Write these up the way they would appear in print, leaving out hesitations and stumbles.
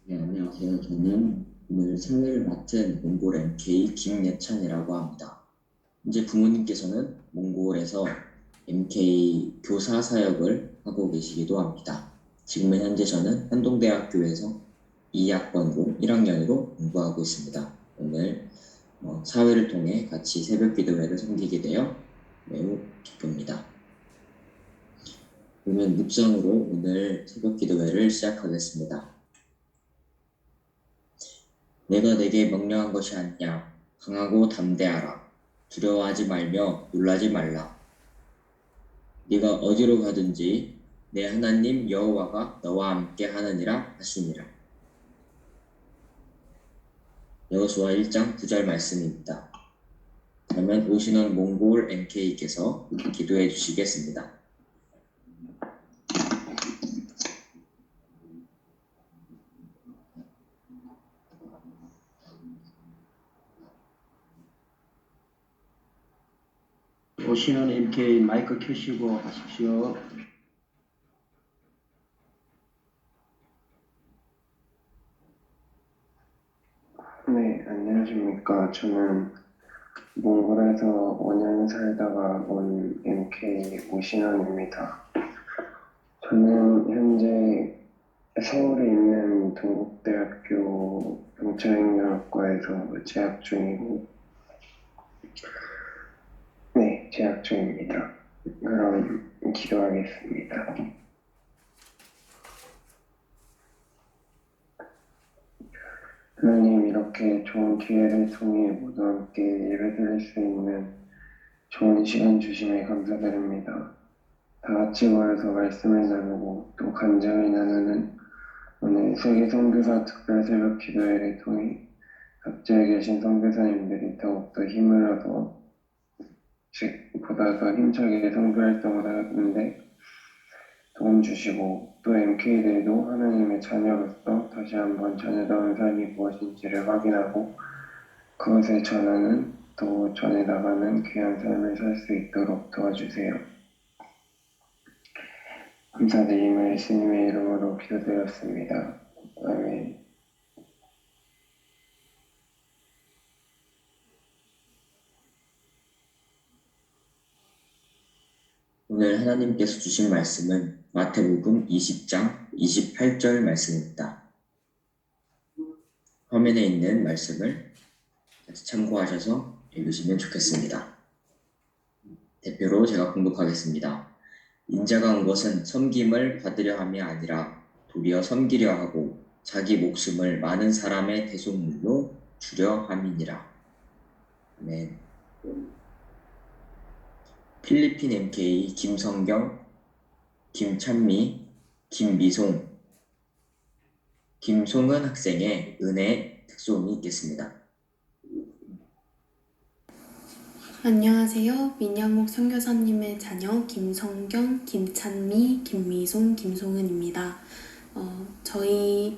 네, 안녕하세요. 저는 오늘 상의를 맡은 몽골 MK 김예찬이라고 합니다. 현재 부모님께서는 몽골에서 MK 교사 사역을 하고 계시기도 합니다. 지금은 현재 저는 한동대학교에서 2학번으로 1학년으로 공부하고 있습니다. 오늘 사회를 통해 같이 새벽 기도회를 섬기게 되어 매우 기쁩니다. 그러면 묵상으로 오늘 새벽 기도회를 시작하겠습니다. 내가 내게 명령한 것이 아니냐. 강하고 담대하라. 두려워하지 말며 놀라지 말라. 네가 어디로 가든지 내 하나님 여호와가 너와 함께 하느니라 하시니라. 여호수아 1장 9절 말씀입니다. 그러면 오신원 몽골 MK께서 기도해 주시겠습니다. 오시는 MK 마이크 켜시고 하십시오. 네, 안녕하십니까. 저는 몽골에서 5년 살다가 온 MK 오신원입니다. 저는 현재 서울에 있는 동국대학교 경찰행정학과에서 재학 중이고, 네, 재학 중입니다. 그럼 기도하겠습니다. 하나님, 이렇게 좋은 기회를 통해 모두 함께 예배드릴 수 있는 좋은 시간 주심에 감사드립니다. 다 같이 모여서 말씀을 나누고 또 간증을 나누는 오늘 세계 선교사 특별 새벽 기도회를 통해 각지에 계신 선교사님들이 더욱더 힘을 얻어 보다 더 힘차게 선교 활동을 하는데 도움 주시고 또 MK들도 하나님의 자녀로서 다시 한번 자녀다운 삶이 무엇인지를 확인하고 그것을 전하는 또 전해나가는 귀한 삶을 살 수 있도록 도와주세요. 감사드리며 예수님의 이름으로 기도드렸습니다. 아멘. 오늘 하나님께서 주신 말씀은 마태복음 20장 28절 말씀입니다. 화면에 있는 말씀을 같이 참고하셔서 읽으시면 좋겠습니다. 대표로 제가 공독하겠습니다. 인자가 온 것은 섬김을 받으려 함이 아니라 도리어 섬기려 하고 자기 목숨을 많은 사람의 대속물로 주려 함이니라. 아멘. 필리핀 MK 김성경, 김찬미, 김미송, 김송은 학생의 은혜 특송이 있겠습니다. 안녕하세요. 민양목 선교사님의 자녀 김성경, 김찬미, 김미송, 김송은입니다. 저희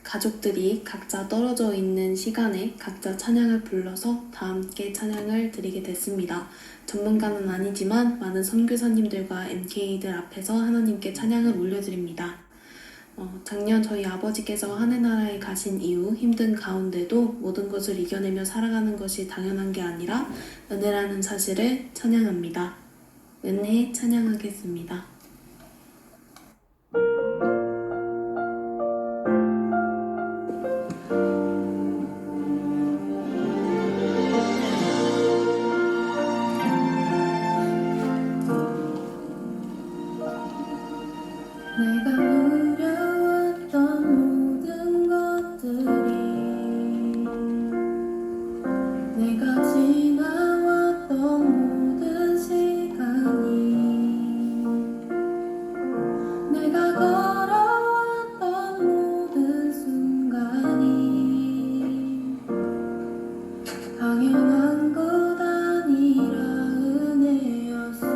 가족들이 각자 떨어져 있는 시간에 각자 찬양을 불러서 다 함께 찬양을 드리게 됐습니다. 전문가는 아니지만 많은 선교사님들과 MK들 앞에서 하나님께 찬양을 올려드립니다. 작년 저희 아버지께서 하늘나라에 가신 이후 힘든 가운데도 모든 것을 이겨내며 살아가는 것이 당연한 게 아니라 은혜라는 사실을 찬양합니다. 은혜 찬양하겠습니다. 내가 누려왔던 모든 것들이 내가 지나왔던 모든 시간이 내가 걸어왔던 모든 순간이 당연한 것 아니라 은혜였어.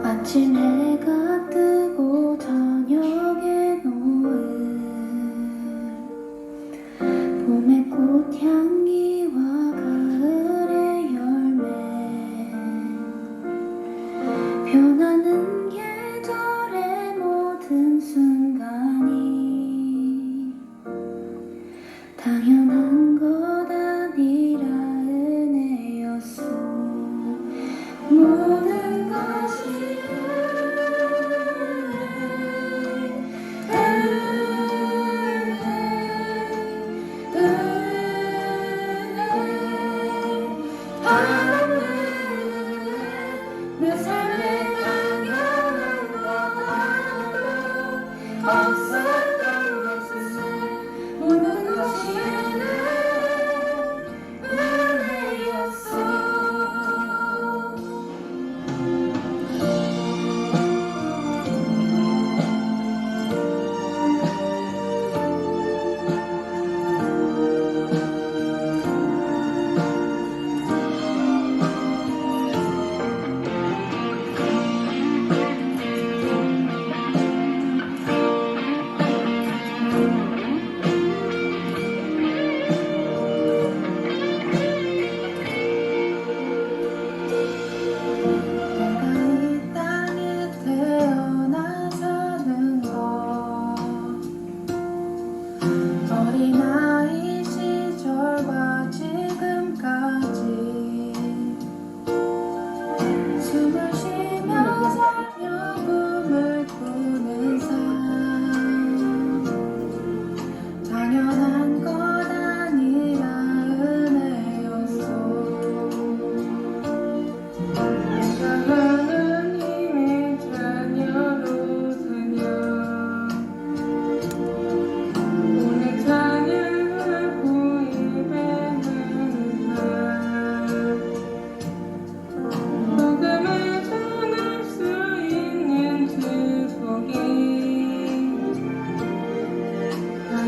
아침 해가 뜨고 저녁에 노을 봄의 꽃향기와 가을의 열매 변하는 계절의 모든 순간이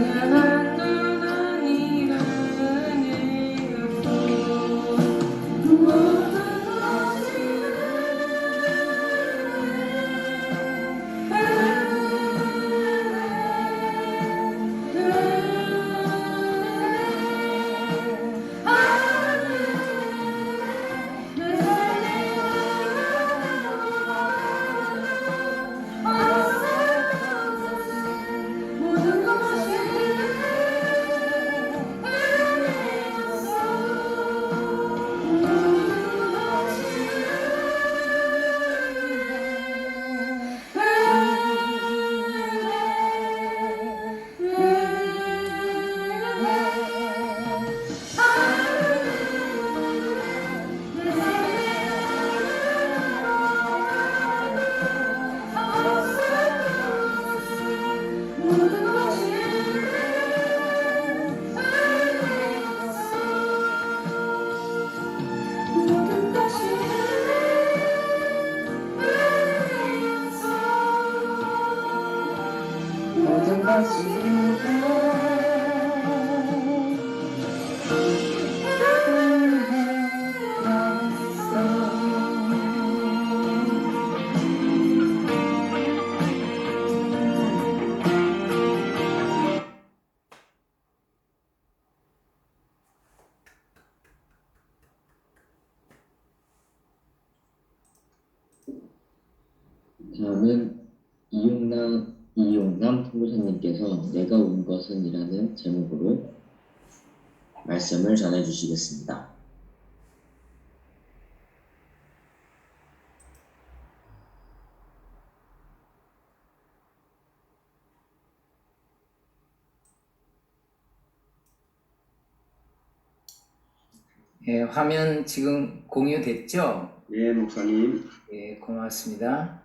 찬양한 눈은 이름을 모든 모든 것이 다음은 이용남 통보사님께서 내가 온 것은 이라는 제목으로 말씀을 전해주시겠습니다. 예, 화면 지금 공유됐죠? 예, 목사님. 예, 고맙습니다.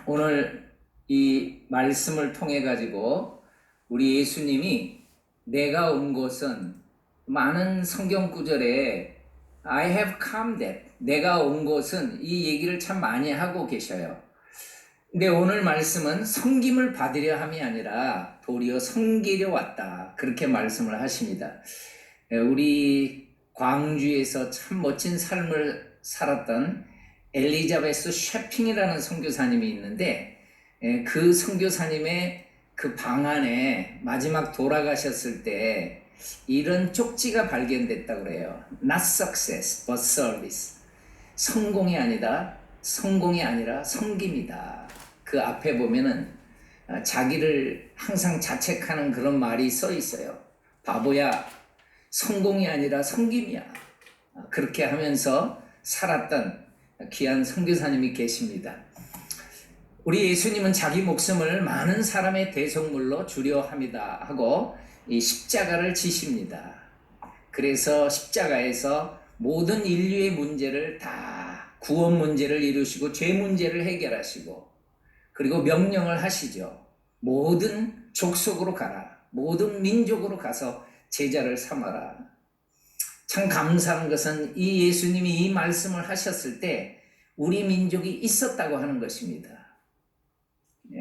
오늘 이 말씀을 통해 가지고 우리 예수님이 내가 온 곳은 많은 성경 구절에 I have come that 내가 온 곳은 이 얘기를 참 많이 하고 계셔요. 근데 오늘 말씀은 섬김을 받으려 함이 아니라 도리어 섬기려 왔다. 그렇게 말씀을 하십니다. 우리 광주에서 참 멋진 삶을 살았던 엘리자베스 셰핑이라는 선교사님이 있는데 그 선교사님의 그 방 안에 마지막 돌아가셨을 때 이런 쪽지가 발견됐다고 그래요. Not success, but service. 성공이 아니라 섬김이다. 그 앞에 보면은 자기를 항상 자책하는 그런 말이 써 있어요. 바보야, 성공이 아니라 섬김이야. 그렇게 하면서 살았던 귀한 선교사님이 계십니다. 우리 예수님은 자기 목숨을 많은 사람의 대속물로 주려 합니다 하고 이 십자가를 지십니다. 그래서 십자가에서 모든 인류의 문제를 다 구원 문제를 이루시고 죄 문제를 해결하시고 그리고 명령을 하시죠. 모든 족속으로 가라. 모든 민족으로 가서 제자를 삼아라. 참 감사한 것은 이 예수님이 이 말씀을 하셨을 때 우리 민족이 있었다고 하는 것입니다.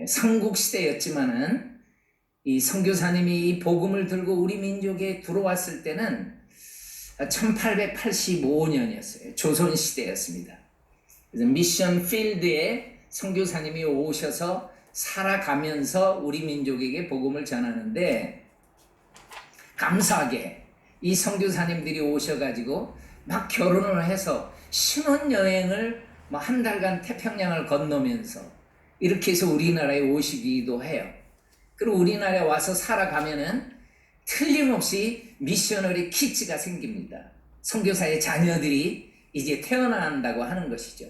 삼국시대였지만은 이 선교사님이 이 복음을 들고 우리 민족에 들어왔을 때는 1885년이었어요. 조선시대였습니다. 그래서 미션 필드에 선교사님이 오셔서 살아가면서 우리 민족에게 복음을 전하는데 감사하게 이 선교사님들이 오셔가지고 막 결혼을 해서 신혼여행을 뭐 한 달간 태평양을 건너면서 이렇게 해서 우리나라에 오시기도 해요. 그리고 우리나라에 와서 살아가면은 틀림없이 미셔너리 키즈가 생깁니다. 선교사의 자녀들이 이제 태어난다고 하는 것이죠.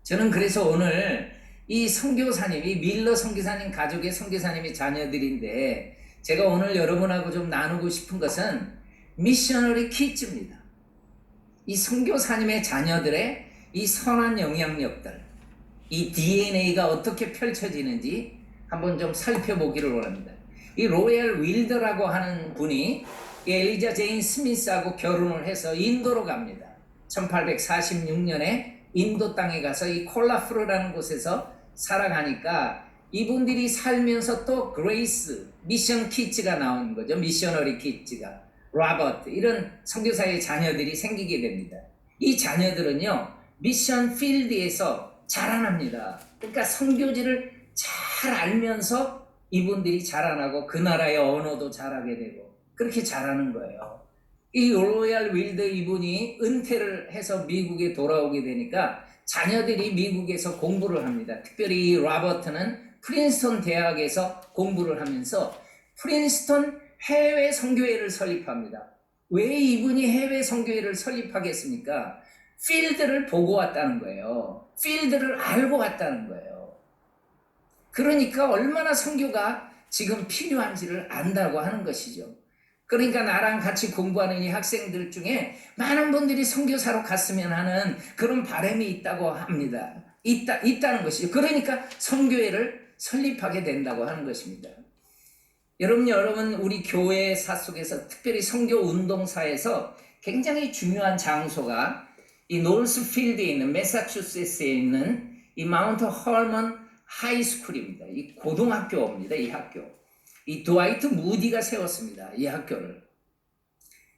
저는 그래서 오늘 이 선교사님이 밀러 선교사님 가족의 선교사님의 자녀들인데 제가 오늘 여러분하고 좀 나누고 싶은 것은 미셔너리 키즈입니다. 이 선교사님의 자녀들의 이 선한 영향력들, 이 DNA가 어떻게 펼쳐지는지 한번 좀 살펴보기를 원합니다. 이 로얄 윌더라고 하는 분이 엘리자 제인 스미스하고 결혼을 해서 인도로 갑니다. 1846년에 인도 땅에 가서 이 콜라프루라는 곳에서 살아가니까 이분들이 살면서 또 그레이스, 미션 키즈가 나오는 거죠. 미셔너리 키즈가. 로버트, 이런 선교사의 자녀들이 생기게 됩니다. 이 자녀들은요, 미션 필드에서 자라납니다. 그러니까 선교지를 잘 알면서 이분들이 자라나고 그 나라의 언어도 잘하게 되고 그렇게 자라는 거예요. 이 로얄 윌드 이분이 은퇴를 해서 미국에 돌아오게 되니까 자녀들이 미국에서 공부를 합니다. 특별히 이 로버트는 프린스턴 대학에서 공부를 하면서 프린스턴 해외 선교회를 설립합니다. 왜 이분이 해외 선교회를 설립하겠습니까? 필드를 보고 왔다는 거예요. 필드를 알고 왔다는 거예요. 그러니까 얼마나 선교가 지금 필요한지를 안다고 하는 것이죠. 그러니까 나랑 같이 공부하는 이 학생들 중에 많은 분들이 선교사로 갔으면 하는 그런 바람이 있다고 합니다. 있다는 것이죠. 그러니까 선교회를 설립하게 된다고 하는 것입니다. 여러분 우리 교회사 속에서 특별히 선교 운동사에서 굉장히 중요한 장소가 이 노스필드에 있는 매사추세츠에 있는 이 마운트 헐먼 하이스쿨입니다. 이 고등학교입니다. 이 학교. 이 드와이트 무디가 세웠습니다. 이 학교를.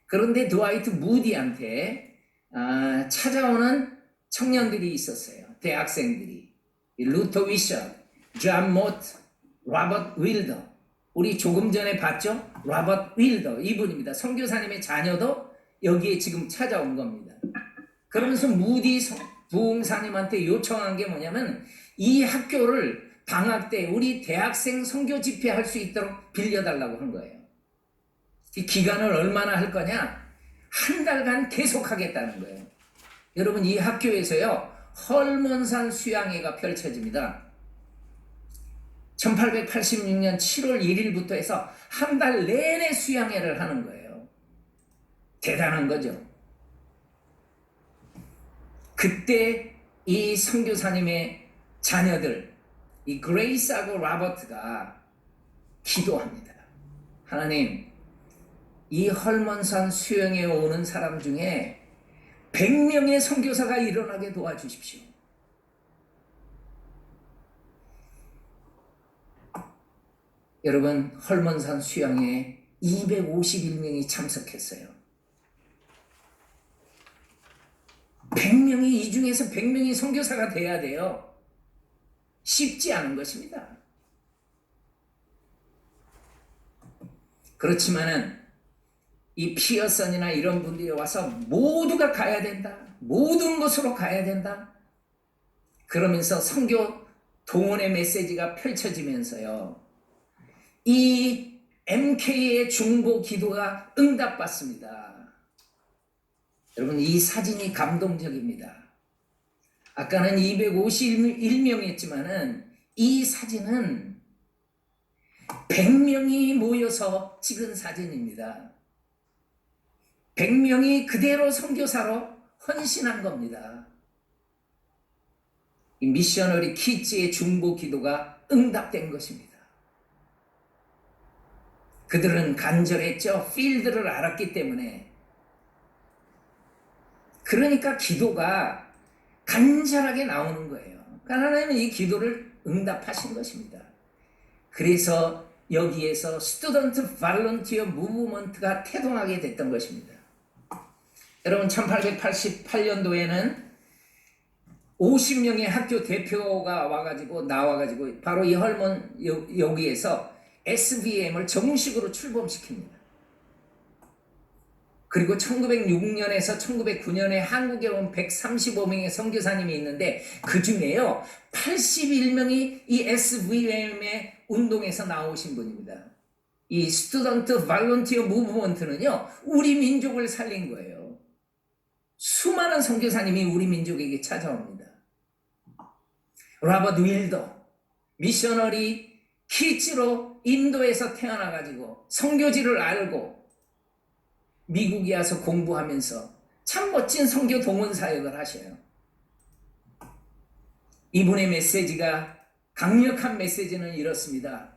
그런데 드와이트 무디한테 찾아오는 청년들이 있었어요. 대학생들이. 루터 위셔, 존 모트, 로버트 윌더. 우리 조금 전에 봤죠? 로버트 윌더 이분입니다. 선교사님의 자녀도 여기에 지금 찾아온 겁니다. 그러면서 무디 부흥사님한테 요청한 게 뭐냐면 이 학교를 방학 때 우리 대학생 선교 집회할 수 있도록 빌려달라고 한 거예요. 이 기간을 얼마나 할 거냐? 한 달간 계속 하겠다는 거예요. 여러분 이 학교에서요 헐몬산 수양회가 펼쳐집니다. 1886년 7월 1일부터 해서 한 달 내내 수양회를 하는 거예요. 대단한 거죠. 그때 이 선교사님의 자녀들, 이 그레이스하고 로버트가 기도합니다. 하나님, 이 헐몬산 수양회에 오는 사람 중에 100명의 선교사가 일어나게 도와주십시오. 여러분 헐몬산 수양회에 251명이 참석했어요. 100명이 이 중에서 100명이 선교사가 돼야 돼요. 쉽지 않은 것입니다. 그렇지만은 이 피어선이나 이런 분들이 와서 모두가 가야 된다. 모든 곳으로 가야 된다. 그러면서 선교 동원의 메시지가 펼쳐지면서요. 이 MK의 중보 기도가 응답받습니다. 여러분 이 사진이 감동적입니다. 아까는 251명이었지만은 이 사진은 100명이 모여서 찍은 사진입니다. 100명이 그대로 선교사로 헌신한 겁니다. 이 미셔너리 키즈의 중보 기도가 응답된 것입니다. 그들은 간절했죠. 필드를 알았기 때문에. 그러니까 기도가 간절하게 나오는 거예요. 그러니까 하나님은 이 기도를 응답하신 것입니다. 그래서 여기에서 스튜던트 발런티어 무브먼트가 태동하게 됐던 것입니다. 여러분 1888년도에는 50명의 학교 대표가 나와가지고 바로 이 헐몬 여기에서 SBM을 정식으로 출범시킵니다. 그리고 1906년에서 1909년에 한국에 온 135명의 선교사님이 있는데 그 중에요 81명이 이 SVM의 운동에서 나오신 분입니다. 이 스튜던트 발런티어 무브먼트는요 우리 민족을 살린 거예요. 수많은 선교사님이 우리 민족에게 찾아옵니다. 로버트 윌더 미셔너리 키즈로 인도에서 태어나가지고 선교지를 알고 미국에 와서 공부하면서 참 멋진 선교 동원 사역을 하셔요. 이분의 메시지가 강력한 메시지는 이렇습니다.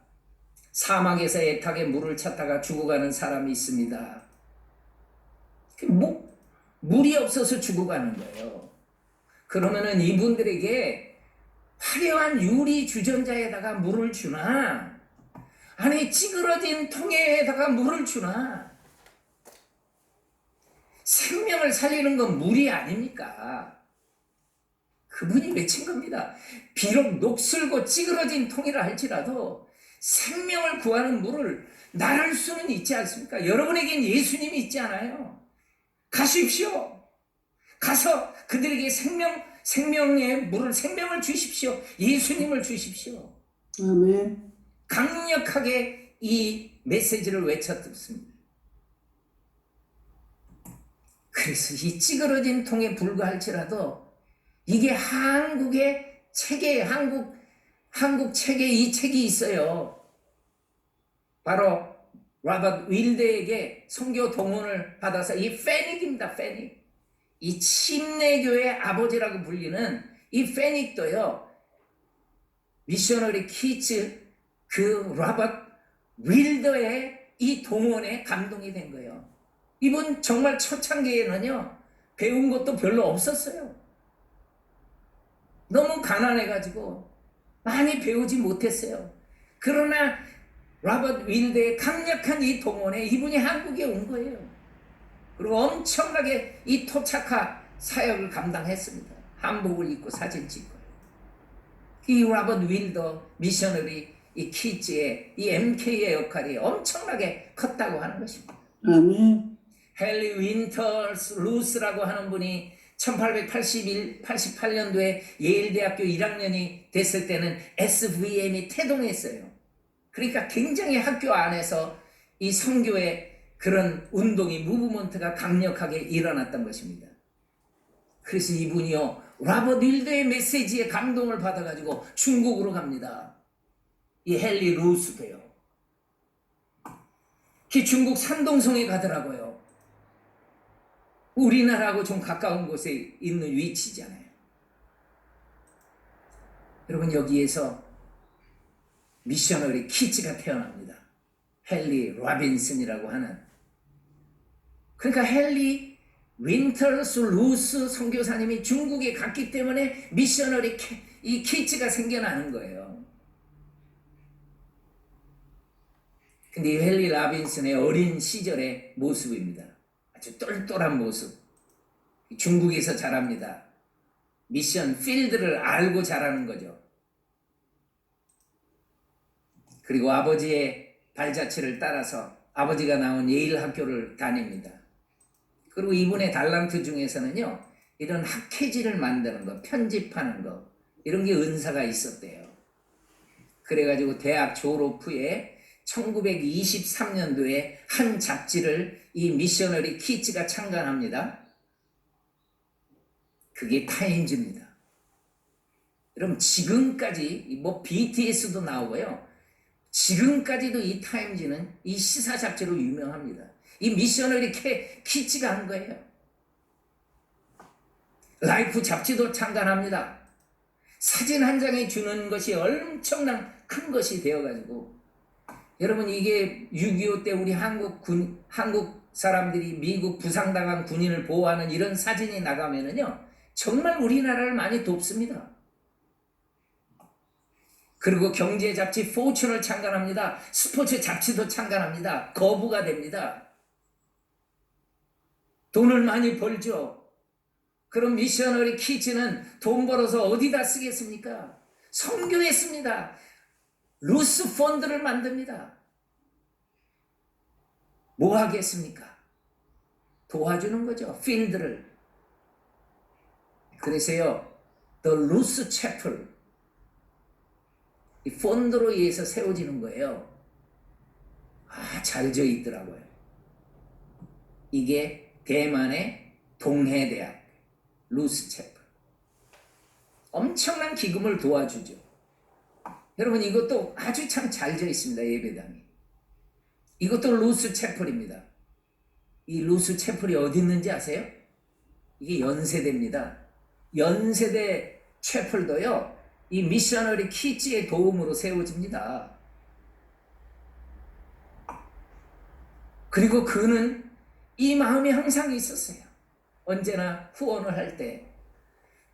사막에서 애타게 물을 찾다가 죽어가는 사람이 있습니다. 물이 없어서 죽어가는 거예요. 그러면은 이분들에게 화려한 유리 주전자에다가 물을 주나? 아니, 찌그러진 통에다가 물을 주나? 생명을 살리는 건 물이 아닙니까? 그분이 외친 겁니다. 비록 녹슬고 찌그러진 통이라 할지라도 생명을 구하는 물을 나를 수는 있지 않습니까? 여러분에겐 예수님이 있지 않아요? 가십시오. 가서 그들에게 생명의 물을, 생명을 주십시오. 예수님을 주십시오. 아멘. 강력하게 이 메시지를 외쳤습니다. 그래서 이 찌그러진 통에 불과할지라도 이게 한국의 책에, 한국 책에 이 책이 있어요. 바로 로버트 윌더에게 선교 동원을 받아서 이 페닉입니다. 페닉. 이 침례교의 아버지라고 불리는 이 페닉도요. 미셔너리 키즈 그 로버트 윌더의 이 동원에 감동이 된 거예요. 이분 정말 초창기에는요. 배운 것도 별로 없었어요. 너무 가난해가지고 많이 배우지 못했어요. 그러나 로버트 윌더의 강력한 이 동원에 이분이 한국에 온 거예요. 그리고 엄청나게 이 토착화 사역을 감당했습니다. 한복을 입고 사진 찍고. 이 로버트 윌더 미셔너리 이 키즈의 이 MK의 역할이 엄청나게 컸다고 하는 것입니다. 아멘. 헨리 윈터스 루스라고 하는 분이 1888년도에 예일대학교 1학년이 됐을 때는 SVM이 태동했어요. 그러니까 굉장히 학교 안에서 이 선교의 그런 운동이 무브먼트가 강력하게 일어났던 것입니다. 그래서 이분이요 로버트 윌더의 메시지에 감동을 받아가지고 중국으로 갑니다. 이 헨리 루스도요. 그 중국 산동성에 가더라고요. 우리나라하고 좀 가까운 곳에 있는 위치잖아요. 여러분 여기에서 미셔너리 키즈가 태어납니다. 헨리 로빈슨이라고 하는. 그러니까 헨리 윈터스 루스 선교사님이 중국에 갔기 때문에 미셔너리 이 키즈가 생겨나는 거예요. 근데 이 헨리 로빈슨의 어린 시절의 모습입니다. 아주 똘똘한 모습. 중국에서 자랍니다. 미션 필드를 알고 자라는 거죠. 그리고 아버지의 발자취를 따라서 아버지가 나온 예일 학교를 다닙니다. 그리고 이분의 달란트 중에서는요. 이런 학회지를 만드는 거, 편집하는 거 이런 게 은사가 있었대요. 그래가지고 대학 졸업 후에 1923년도에 한 잡지를 이 미셔너리 키즈가 창간합니다. 그게 타임즈입니다. 여러분 지금까지 뭐 BTS도 나오고요. 지금까지도 이 타임즈는 이 시사 잡지로 유명합니다. 이 미셔너리 키즈가 한 거예요. 라이프 잡지도 창간합니다. 사진 한 장에 주는 것이 엄청난 큰 것이 되어가지고 여러분 이게 6.25 때 우리 한국 사람들이 미국 부상당한 군인을 보호하는 이런 사진이 나가면은요 정말 우리나라를 많이 돕습니다. 그리고 경제 잡지 포춘을 창간합니다. 스포츠 잡지도 창간합니다. 거부가 됩니다. 돈을 많이 벌죠. 그럼 미셔너리 키즈는 돈 벌어서 어디다 쓰겠습니까? 선교에 씁니다. 루스 펀드를 만듭니다. 뭐 하겠습니까? 도와주는 거죠. 필드를. 그래서요. The Luce Chapel 이 펀드로 의해서 세워지는 거예요. 잘 져 있더라고요. 이게 대만의 동해대학 루스 채플. 엄청난 기금을 도와주죠. 여러분 이것도 아주 참 잘 져 있습니다. 예배당이. 이것도 루스 채플입니다. 이 루스 채플이 어디 있는지 아세요? 이게 연세대입니다. 연세대 채플도요. 이 미셔너리 키즈의 도움으로 세워집니다. 그리고 그는 이 마음이 항상 있었어요. 언제나 후원을 할 때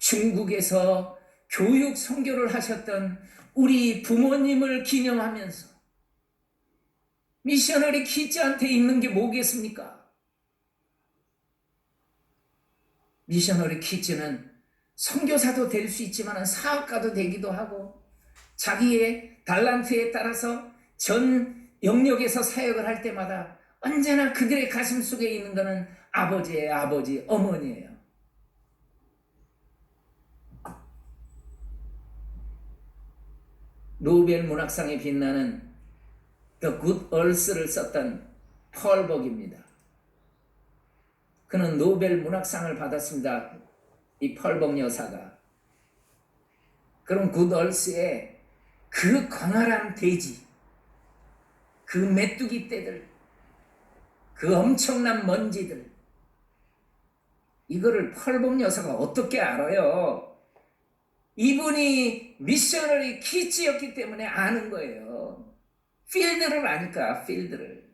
중국에서 교육 선교를 하셨던 우리 부모님을 기념하면서 미셔너리 키즈한테 있는 게 뭐겠습니까? 미셔너리 키즈는 선교사도 될 수 있지만 사업가도 되기도 하고 자기의 달란트에 따라서 전 영역에서 사역을 할 때마다 언제나 그들의 가슴 속에 있는 것은 아버지의 아버지, 어머니예요. 노벨 문학상에 빛나는 The Good Earth를 썼던 펄벅입니다. 그는 노벨 문학상을 받았습니다. 이 펄벅 여사가. 그럼 Good Earth에 그 광활한 대지, 그 메뚜기 떼들, 그 엄청난 먼지들, 이거를 펄벅 여사가 어떻게 알아요? 이분이 미셔너리 키즈였기 때문에 아는 거예요. 필드를 아니까, 필드를.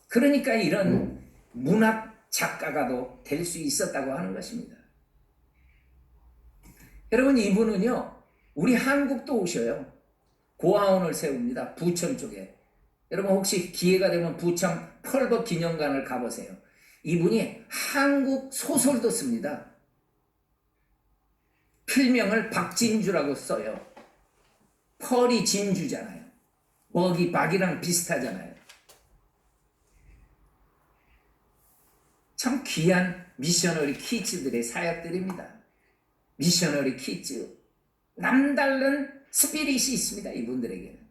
그러니까 이런 문학 작가가도 될 수 있었다고 하는 것입니다. 여러분, 이분은요, 우리 한국도 오셔요. 고아원을 세웁니다. 부천 쪽에. 여러분 혹시 기회가 되면 부천 펄벅 기념관을 가보세요. 이분이 한국 소설도 씁니다. 필명을 박진주라고 써요. 펄이 진주잖아요. 먹이 박이랑 비슷하잖아요. 참 귀한 미셔너리 키즈들의 사역들입니다. 미셔너리 키즈. 남다른 스피릿이 있습니다. 이분들에게는.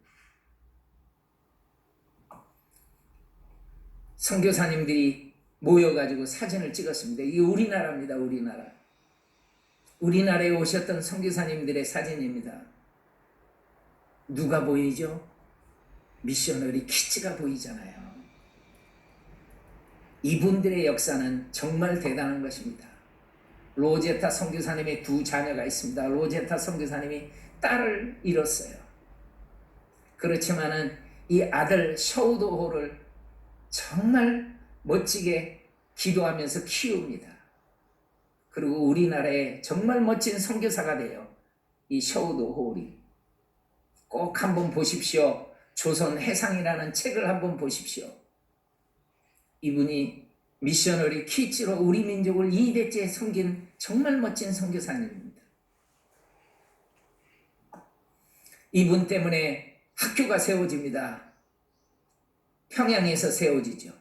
선교사님들이 모여가지고 사진을 찍었습니다. 이게 우리나라입니다. 우리나라. 우리나라에 오셨던 선교사님들의 사진입니다. 누가 보이죠? 미셔너리 키즈가 보이잖아요. 이분들의 역사는 정말 대단한 것입니다. 로제타 선교사님의 두 자녀가 있습니다. 로제타 선교사님이 딸을 잃었어요. 그렇지만은 이 아들 셔우도호를 정말 멋지게 기도하면서 키웁니다. 그리고 우리나라에 정말 멋진 선교사가 돼요. 이 셔우도호리. 꼭 한번 보십시오. 조선 해상이라는 책을 한번 보십시오. 이분이 미셔너리 키즈로 우리 민족을 2대째 섬긴 정말 멋진 선교사님입니다. 이분 때문에 학교가 세워집니다. 평양에서 세워지죠.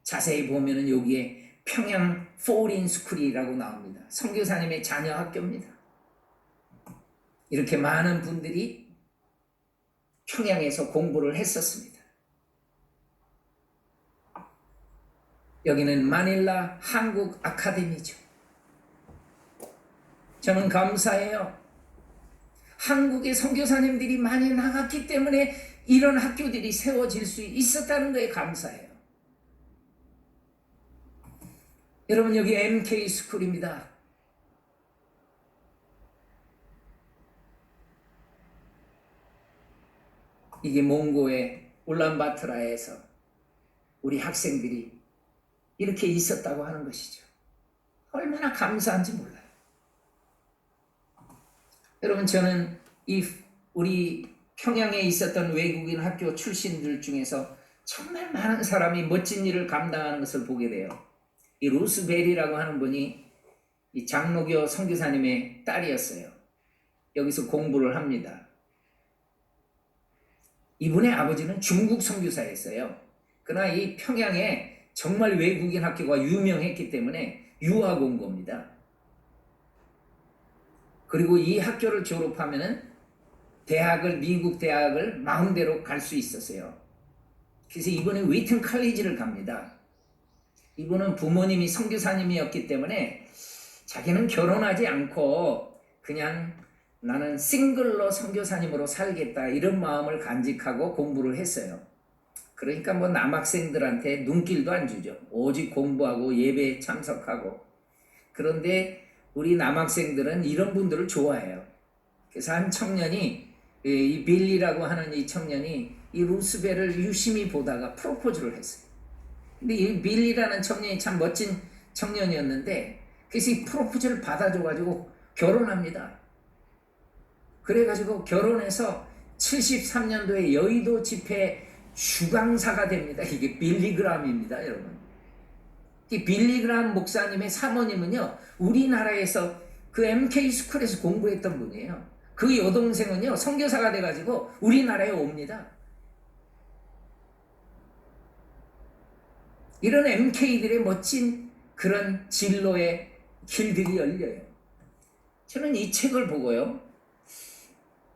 자세히 보면은 여기에 평양 포린 스쿨이라고 나옵니다. 선교사님의 자녀 학교입니다. 이렇게 많은 분들이 평양에서 공부를 했었습니다. 여기는 마닐라 한국 아카데미죠. 저는 감사해요. 한국의 선교사님들이 많이 나갔기 때문에 이런 학교들이 세워질 수 있었다는 거에 감사해요. 여러분 여기 MK 스쿨입니다. 이게 몽고의 울란바토르에서 우리 학생들이 이렇게 있었다고 하는 것이죠. 얼마나 감사한지 몰라요. 여러분 저는 우리 평양에 있었던 외국인 학교 출신들 중에서 정말 많은 사람이 멋진 일을 감당하는 것을 보게 돼요. 이 루스 베리라고 하는 분이 이 장로교 선교사님의 딸이었어요. 여기서 공부를 합니다. 이분의 아버지는 중국 선교사였어요. 그러나 이 평양에 정말 외국인 학교가 유명했기 때문에 유학 온 겁니다. 그리고 이 학교를 졸업하면은 미국 대학을 마음대로 갈 수 있었어요. 그래서 이분은 웨이튼 칼리지를 갑니다. 이분은 부모님이 선교사님이었기 때문에 자기는 결혼하지 않고 그냥 나는 싱글로 선교사님으로 살겠다 이런 마음을 간직하고 공부를 했어요. 그러니까 뭐 남학생들한테 눈길도 안 주죠. 오직 공부하고 예배에 참석하고. 그런데 우리 남학생들은 이런 분들을 좋아해요. 그래서 한 청년이 이 빌리라고 하는 이 청년이 이 루스벨을 유심히 보다가 프로포즈를 했어요. 근데 이 빌리라는 청년이 참 멋진 청년이었는데 그래서 이 프로포즈를 받아줘가지고 결혼합니다. 그래가지고 결혼해서 73년도에 여의도 집회 주강사가 됩니다. 이게 빌리그람입니다, 여러분. 이 빌리그람 목사님의 사모님은요, 우리나라에서 그 MK 스쿨에서 공부했던 분이에요. 그 여동생은요, 선교사가 돼가지고 우리나라에 옵니다. 이런 MK들의 멋진 그런 진로의 길들이 열려요. 저는 이 책을 보고요,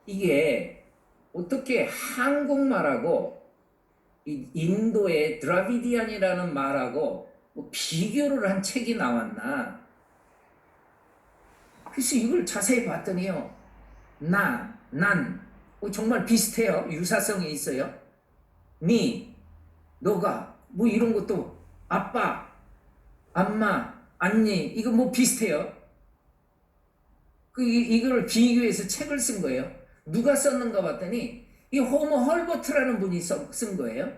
이게 어떻게 한국말하고 인도의 드라비디안이라는 말하고 뭐 비교를 한 책이 나왔나. 그래서 이걸 자세히 봤더니요, 난 정말 비슷해요. 유사성이 있어요. 니, 너가, 뭐 이런 것도 아빠, 엄마, 언니, 이거 뭐 비슷해요. 이걸 비교해서 책을 쓴 거예요. 누가 썼는가 봤더니 이 호머 헐버트라는 분이 쓴 거예요.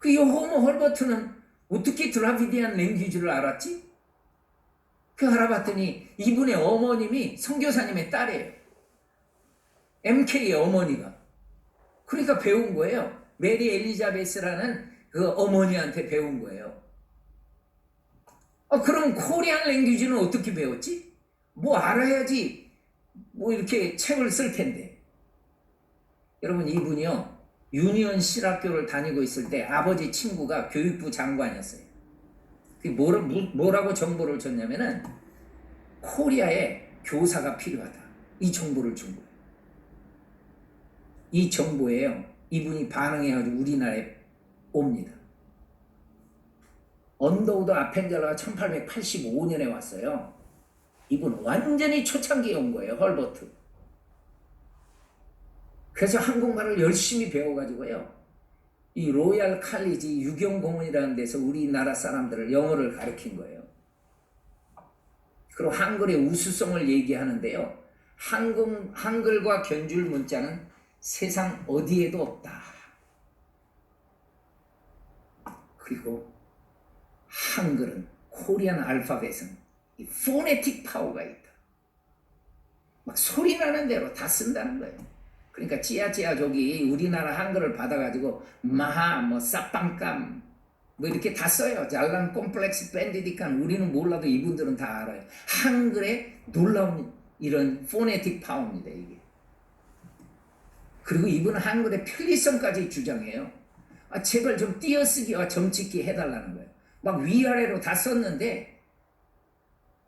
이 호머 헐버트는 어떻게 드라비디안 랭귀지를 알았지? 알아봤더니 이분의 어머님이 선교사님의 딸이에요. MK의 어머니가. 그러니까 배운 거예요. 메리 엘리자베스라는 그 어머니한테 배운 거예요. 그럼 코리안 랭귀지는 어떻게 배웠지? 뭐 알아야지 뭐 이렇게 책을 쓸 텐데. 여러분, 이분이요, 유니온 실학교를 다니고 있을 때 아버지 친구가 교육부 장관이었어요. 뭐라고 정보를 줬냐면은 코리아에 교사가 필요하다, 이 정보를 준 거예요. 이 정보에요, 이분이 반응해가지고 우리나라에 옵니다. 언더우드 아펜젤러가 1885년에 왔어요. 이분 완전히 초창기에 온 거예요, 헐버트. 그래서 한국말을 열심히 배워가지고요, 이 로얄 칼리지 유경공원이라는 데서 우리나라 사람들을 영어를 가르친 거예요. 그리고 한글의 우수성을 얘기하는데요, 한글과 견줄 문자는 세상 어디에도 없다. 그리고 한글은, 코리안 알파벳은 이 포네틱 파워가 있다. 막 소리 나는 대로 다 쓴다는 거예요. 그러니까 찌야찌야족이 우리나라 한글을 받아가지고 마하, 뭐 쌉빵감 뭐 이렇게 다 써요. 잘난 콤플렉스 밴디디칸. 우리는 몰라도 이분들은 다 알아요. 한글의 놀라운 이런 포네틱 파워입니다, 이게. 그리고 이분은 한글의 편리성까지 주장해요. 제발 좀 띄어쓰기와 점찍기 해달라는 거예요. 막 위아래로 다 썼는데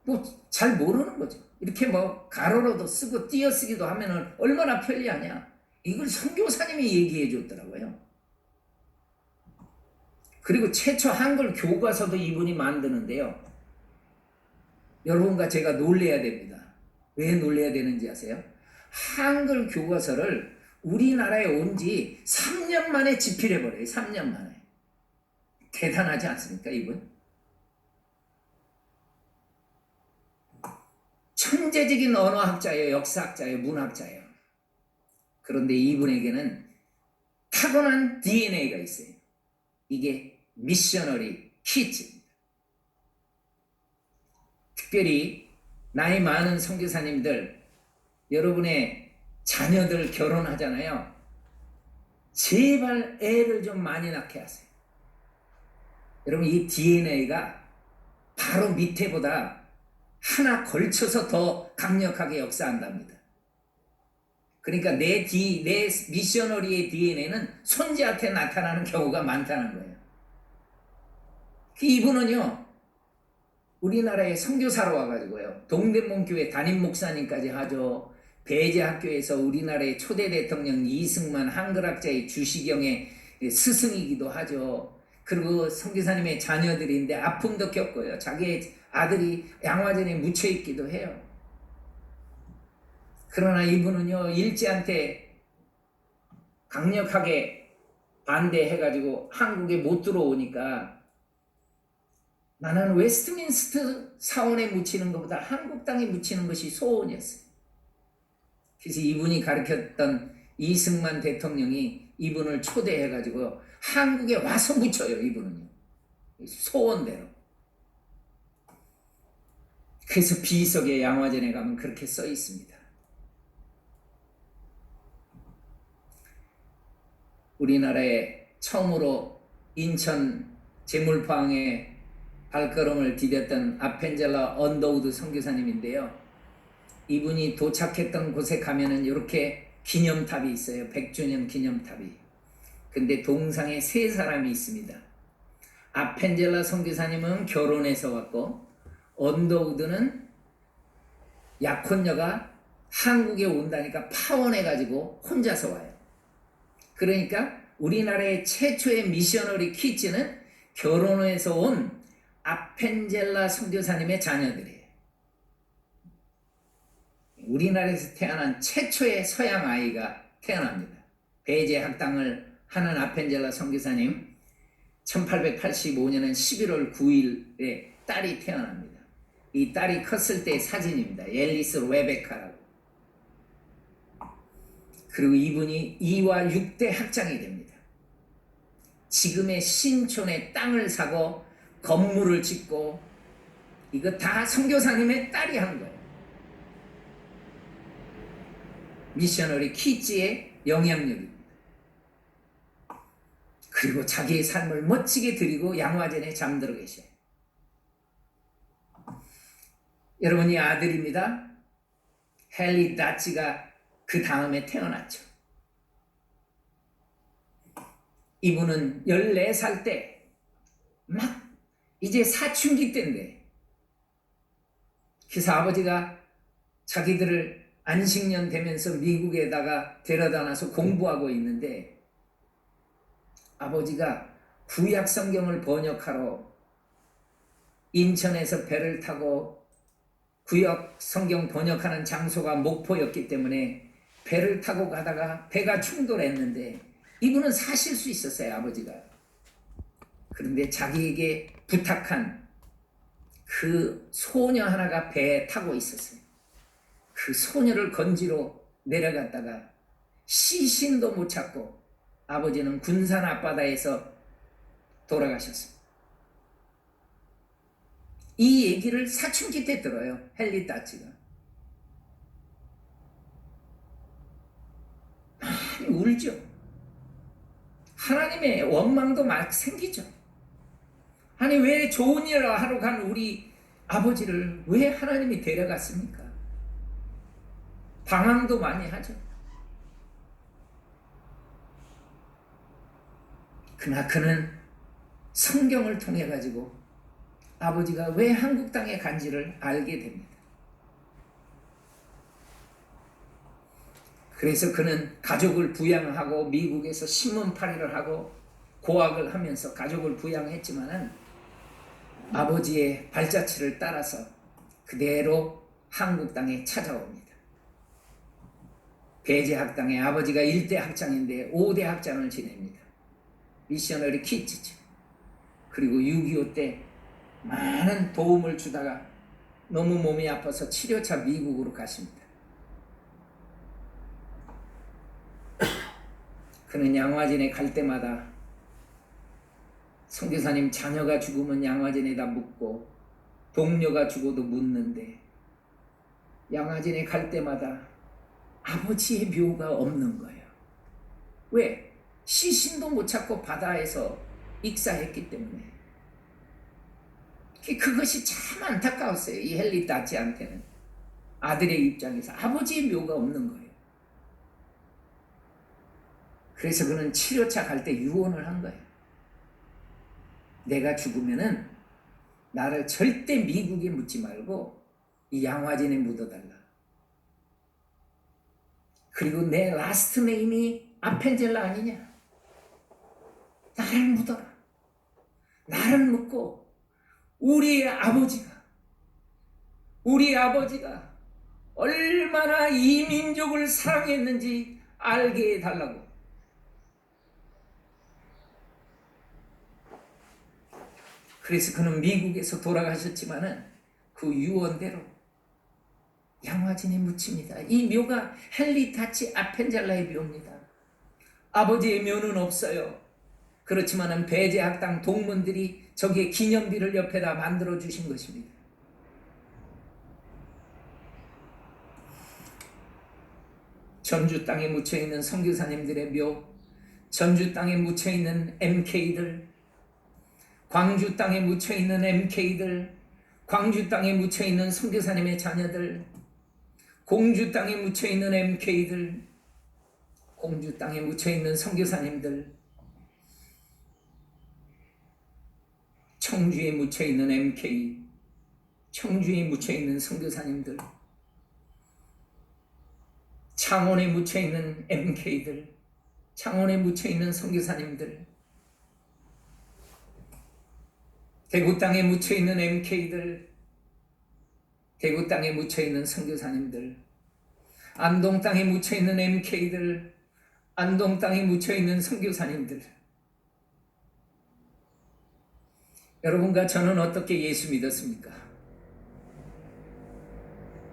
뭐 잘 모르는 거죠. 이렇게 뭐 가로로도 쓰고 띄어쓰기도 하면은 얼마나 편리하냐. 이걸 선교사님이 얘기해 줬더라고요. 그리고 최초 한글 교과서도 이분이 만드는데요, 여러분과 제가 놀래야 됩니다. 왜 놀래야 되는지 아세요? 한글 교과서를 우리나라에 온 지 3년 만에 집필해버려요. 3년 만에. 대단하지 않습니까, 이분? 천재적인 언어학자예요. 역사학자예요. 문학자예요. 그런데 이분에게는 타고난 DNA가 있어요. 이게 미셔너리 키즈입니다. 특별히 나이 많은 선교사님들, 여러분의 자녀들 결혼하잖아요. 제발 애를 좀 많이 낳게 하세요. 여러분, 이 DNA가 바로 밑에보다 하나 걸쳐서 더 강력하게 역사한답니다. 그러니까 내 미셔너리의 DNA는 손자한테 나타나는 경우가 많다는 거예요. 이분은요, 우리나라에 선교사로 와가지고요, 동대문교회 담임 목사님까지 하죠. 배제학교에서 우리나라의 초대 대통령 이승만 한글학자의 주시경의 스승이기도 하죠. 그리고 선교사님의 자녀들인데 아픔도 겪어요. 자기의 아들이 양화전에 묻혀있기도 해요. 그러나 이분은요, 일제한테 강력하게 반대해가지고 한국에 못 들어오니까 나는 웨스트민스터 사원에 묻히는 것보다 한국 땅에 묻히는 것이 소원이었어요. 그래서 이분이 가르쳤던 이승만 대통령이 이분을 초대해가지고 한국에 와서 묻혀요, 이분은요. 소원대로. 그래서 비석의 양화전에 가면 그렇게 써 있습니다. 우리나라에 처음으로 인천 제물포항에 발걸음을 디뎠던 아펜젤라 언더우드 선교사님인데요. 이분이 도착했던 곳에 가면은 이렇게 기념탑이 있어요. 100주년 기념탑이. 근데 동상에 세 사람이 있습니다. 아펜젤라 선교사님은 결혼해서 왔고, 언더우드는 약혼녀가 한국에 온다니까 파혼해가지고 혼자서 와요. 그러니까 우리나라의 최초의 미셔너리 키즈는 결혼해서 온 아펜젤라 선교사님의 자녀들이에요. 우리나라에서 태어난 최초의 서양 아이가 태어납니다. 배제 학당을 하는 아펜젤라 선교사님, 1885년은 11월 9일에 딸이 태어납니다. 이 딸이 컸을 때의 사진입니다. 앨리스 레베카라고. 그리고 이분이 2와 6대 학장이 됩니다. 지금의 신촌에 땅을 사고 건물을 짓고 이거 다 선교사님의 딸이 한 거예요. 미셔너리 키즈의 영향력입니다. 그리고 자기의 삶을 멋지게 드리고 양화전에 잠들어 계셔요. 여러분이 아들입니다. 헨리 다치가 그 다음에 태어났죠. 이분은 14살 때 막 이제 사춘기 때인데, 그래서 아버지가 자기들을 안식년 되면서 미국에다가 데려다 놔서 공부하고 있는데, 아버지가 구약 성경을 번역하러 인천에서 배를 타고, 구약 성경 번역하는 장소가 목포였기 때문에 배를 타고 가다가 배가 충돌했는데, 이분은 사실 수 있었어요, 아버지가. 그런데 자기에게 부탁한 그 소녀 하나가 배에 타고 있었어요. 그 소녀를 건지러 내려갔다가 시신도 못 찾고 아버지는 군산 앞바다에서 돌아가셨습니다. 이 얘기를 사춘기 때 들어요, 헨리 다치가. 많이 울죠. 하나님의 원망도 막 생기죠. 아니, 왜 좋은 일을 하러 간 우리 아버지를 왜 하나님이 데려갔습니까? 방황도 많이 하죠. 그러나 그는 성경을 통해 가지고 아버지가 왜 한국 땅에 간지를 알게 됩니다. 그래서 그는 가족을 부양하고 미국에서 신문팔이를 하고 고학을 하면서 가족을 부양했지만은 아버지의 발자취를 따라서 그대로 한국 땅에 찾아옵니다. 배제 학당에 아버지가 1대 학장인데 5대 학장을 지냅니다. 미셔너리 키즈죠. 그리고 6.25 때 많은 도움을 주다가 너무 몸이 아파서 치료차 미국으로 가십니다. 그는 양화진에 갈 때마다 선교사님 자녀가 죽으면 양화진에다 묻고 동료가 죽어도 묻는데, 양화진에 갈 때마다 아버지의 묘가 없는 거예요. 왜? 시신도 못 찾고 바다에서 익사했기 때문에. 그것이 참 안타까웠어요, 이 헨리 다치한테는. 아들의 입장에서 아버지의 묘가 없는 거예요. 그래서 그는 치료차 갈 때 유언을 한 거예요. 내가 죽으면은 나를 절대 미국에 묻지 말고 이 양화진에 묻어달라. 그리고 내 라스트 네임이 아펜젤라 아니냐? 나를 묻어라. 나를 묻고 우리 아버지가 얼마나 이 민족을 사랑했는지 알게 해달라고. 그래서 그는 미국에서 돌아가셨지만은 그 유언대로 양화진에 묻힙니다. 이 묘가 헨리 다치 아펜젤라의 묘입니다. 아버지의 묘는 없어요. 그렇지만은 배제 학당 동문들이 저기에 기념비를 옆에다 만들어 주신 것입니다. 전주 땅에 묻혀 있는 선교사님들의 묘, 전주 땅에 묻혀 있는 MK들, 광주 땅에 묻혀 있는 MK들, 광주 땅에 묻혀 있는 선교사님의 자녀들, 공주 땅에 묻혀 있는 MK들, 공주 땅에 묻혀 있는 선교사님들, 청주에 묻혀 있는 MK, 청주에 묻혀 있는 선교사님들, 창원에 묻혀 있는 MK들, 창원에 묻혀 있는 선교사님들, 대구 땅에 묻혀 있는 MK들, 대구 땅에 묻혀 있는 선교사님들, 안동 땅에 묻혀 있는 MK들, 안동 땅에 묻혀 있는 선교사님들. 여러분과 저는 어떻게 예수 믿었습니까?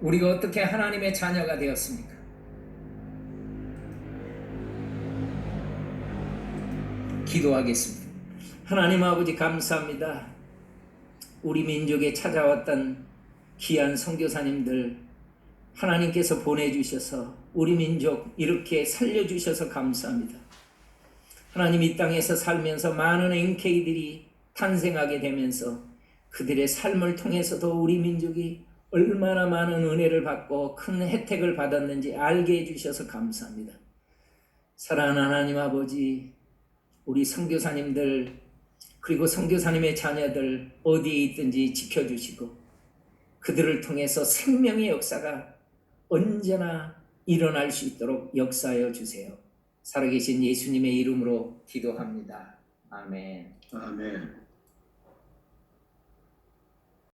우리가 어떻게 하나님의 자녀가 되었습니까? 기도하겠습니다. 하나님 아버지 감사합니다. 우리 민족에 찾아왔던 귀한 선교사님들 하나님께서 보내주셔서 우리 민족 이렇게 살려주셔서 감사합니다. 하나님 이 땅에서 살면서 많은 MK들이 탄생하게 되면서 그들의 삶을 통해서도 우리 민족이 얼마나 많은 은혜를 받고 큰 혜택을 받았는지 알게 해주셔서 감사합니다. 사랑하는 하나님 아버지, 우리 선교사님들 그리고 선교사님의 자녀들 어디에 있든지 지켜주시고 그들을 통해서 생명의 역사가 언제나 일어날 수 있도록 역사하여 주세요. 살아계신 예수님의 이름으로 기도합니다. 아멘. 아멘.